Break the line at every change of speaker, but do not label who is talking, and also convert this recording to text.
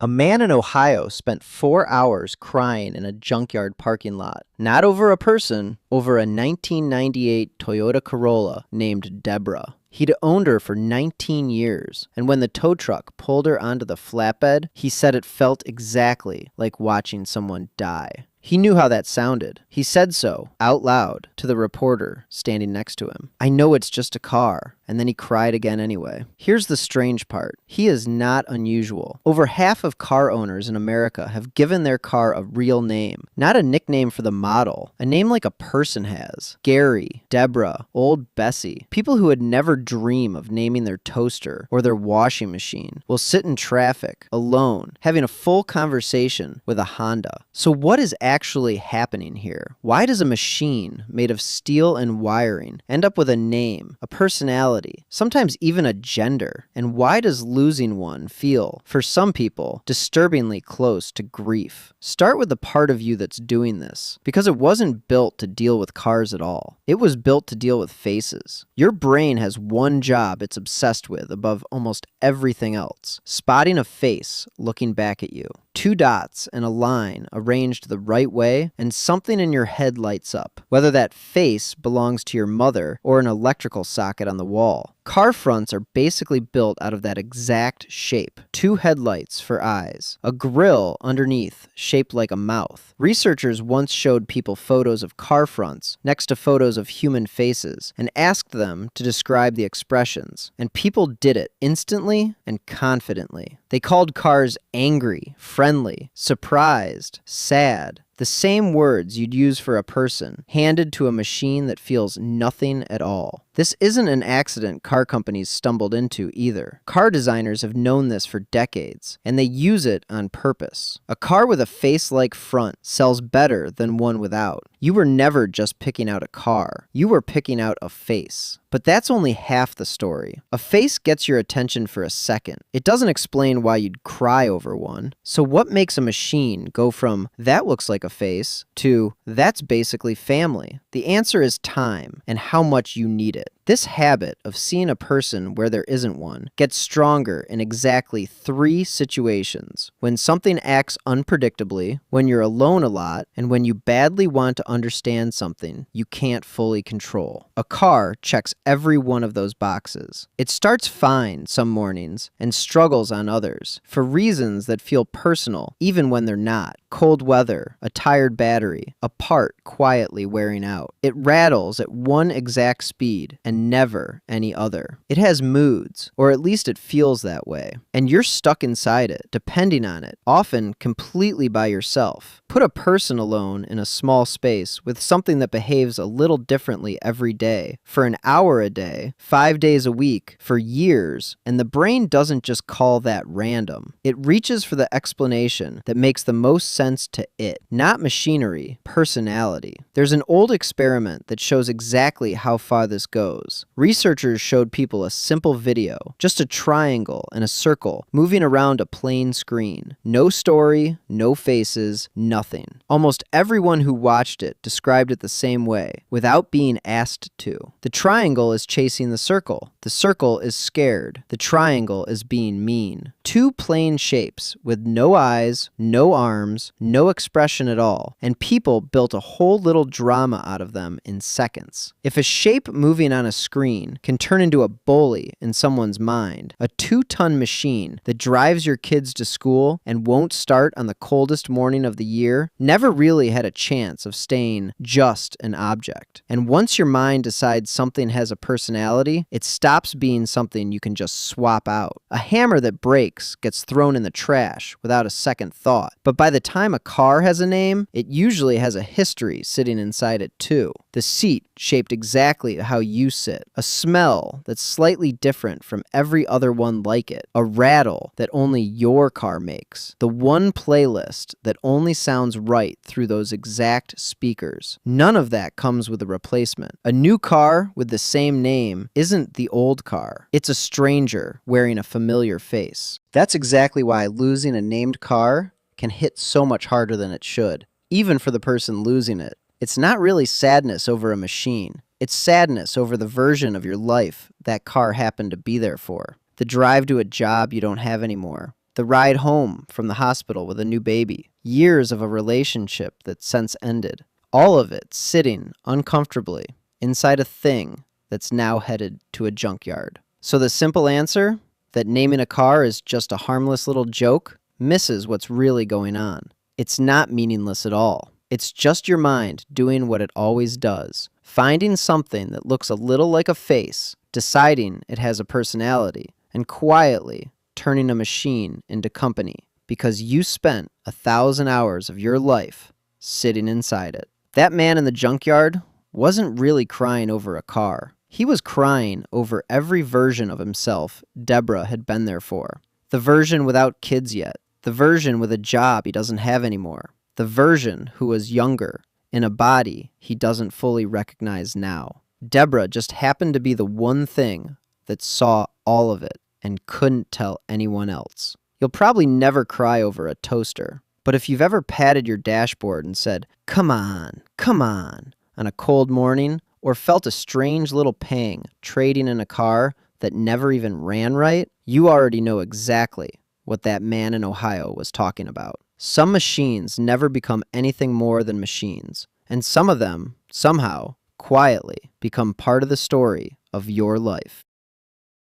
A man in Ohio spent 4 hours crying in a junkyard parking lot. Not over a person, over a 1998 Toyota Corolla named Deborah. He'd owned her for 19 years, and when the tow truck pulled her onto the flatbed, he said it felt exactly like watching someone die. He knew how that sounded. He said so, out loud, to the reporter standing next to him. I know it's just a car. And then he cried again anyway. Here's the strange part. He is not unusual. Over half of car owners in America have given their car a real name. Not a nickname for the model. A name like a person has. Gary, Deborah, Old Bessie. People who would never dream of naming their toaster or their washing machine will sit in traffic, alone, having a full conversation with a Honda. So what is actually happening here? Why does a machine made of steel and wiring end up with a name, a personality, sometimes even a gender? And why does losing one feel, for some people, disturbingly close to grief? Start with the part of you that's doing this, because it wasn't built to deal with cars at all. It was built to deal with faces. Your brain has one job it's obsessed with above almost everything else: spotting a face looking back at you. 2 dots and a line arranged the right way, and something in your head lights up, whether that face belongs to your mother or an electrical socket on the wall. Car fronts are basically built out of that exact shape. 2 headlights for eyes. A grille underneath shaped like a mouth. Researchers once showed people photos of car fronts next to photos of human faces and asked them to describe the expressions. And people did it instantly and confidently. They called cars angry, friendly, surprised, sad. The same words you'd use for a person, handed to a machine that feels nothing at all. This isn't an accident car companies stumbled into either. Car designers have known this for decades, and they use it on purpose. A car with a face-like front sells better than one without. You were never just picking out a car. You were picking out a face. But that's only half the story. A face gets your attention for a second. It doesn't explain why you'd cry over one. So what makes a machine go from, that looks like a face, to, that's basically family? The answer is time and how much you need it. This habit of seeing a person where there isn't one gets stronger in exactly 3 situations: when something acts unpredictably, when you're alone a lot, and when you badly want to understand something you can't fully control. A car checks every one of those boxes. It starts fine some mornings and struggles on others, for reasons that feel personal even when they're not. Cold weather, a tired battery, a part quietly wearing out. It rattles at one exact speed and never any other. It has moods, or at least it feels that way, and you're stuck inside it, depending on it, often completely by yourself. Put a person alone in a small space with something that behaves a little differently every day, for an hour a day, 5 days a week, for years, and the brain doesn't just call that random. It reaches for the explanation that makes the most sense to it. Not machinery, personality. There's an old experiment that shows exactly how far this goes. Researchers showed people a simple video, just a triangle and a circle moving around a plain screen. No story, no faces, nothing. Almost everyone who watched it described it the same way, without being asked to. The triangle is chasing the circle. The circle is scared. The triangle is being mean. 2 plain shapes with no eyes, no arms, no expression at all, and people built a whole little drama out of them in seconds. If a shape moving on a screen can turn into a bully in someone's mind, a 2-ton machine that drives your kids to school and won't start on the coldest morning of the year never really had a chance of staying just an object. And once your mind decides something has a personality, it stops being something you can just swap out. A hammer that breaks gets thrown in the trash without a second thought. But by the time a car has a name, it usually has a history sitting inside it too. The seat shaped exactly how you sit. A smell that's slightly different from every other one like it. A rattle that only your car makes. The one playlist that only sounds right through those exact speakers. None of that comes with a replacement. A new car with the same name isn't the old car. It's a stranger wearing a familiar face. That's exactly why losing a named car can hit so much harder than it should, even for the person losing it. It's not really sadness over a machine. It's sadness over the version of your life that car happened to be there for. The drive to a job you don't have anymore. The ride home from the hospital with a new baby. Years of a relationship that since ended. All of it sitting uncomfortably inside a thing that's now headed to a junkyard. So the simple answer, that naming a car is just a harmless little joke, misses what's really going on. It's not meaningless at all. It's just your mind doing what it always does, finding something that looks a little like a face, deciding it has a personality, and quietly turning a machine into company because you spent 1,000 hours of your life sitting inside it. That man in the junkyard wasn't really crying over a car. He was crying over every version of himself Deborah had been there for. The version without kids yet. The version with a job he doesn't have anymore. The version who was younger, in a body he doesn't fully recognize now. Deborah just happened to be the one thing that saw all of it and couldn't tell anyone else. You'll probably never cry over a toaster, but if you've ever patted your dashboard and said, come on, on a cold morning, or felt a strange little pang trading in a car that never even ran right, you already know exactly what that man in Ohio was talking about. Some machines never become anything more than machines, and some of them, somehow, quietly, become part of the story of your life.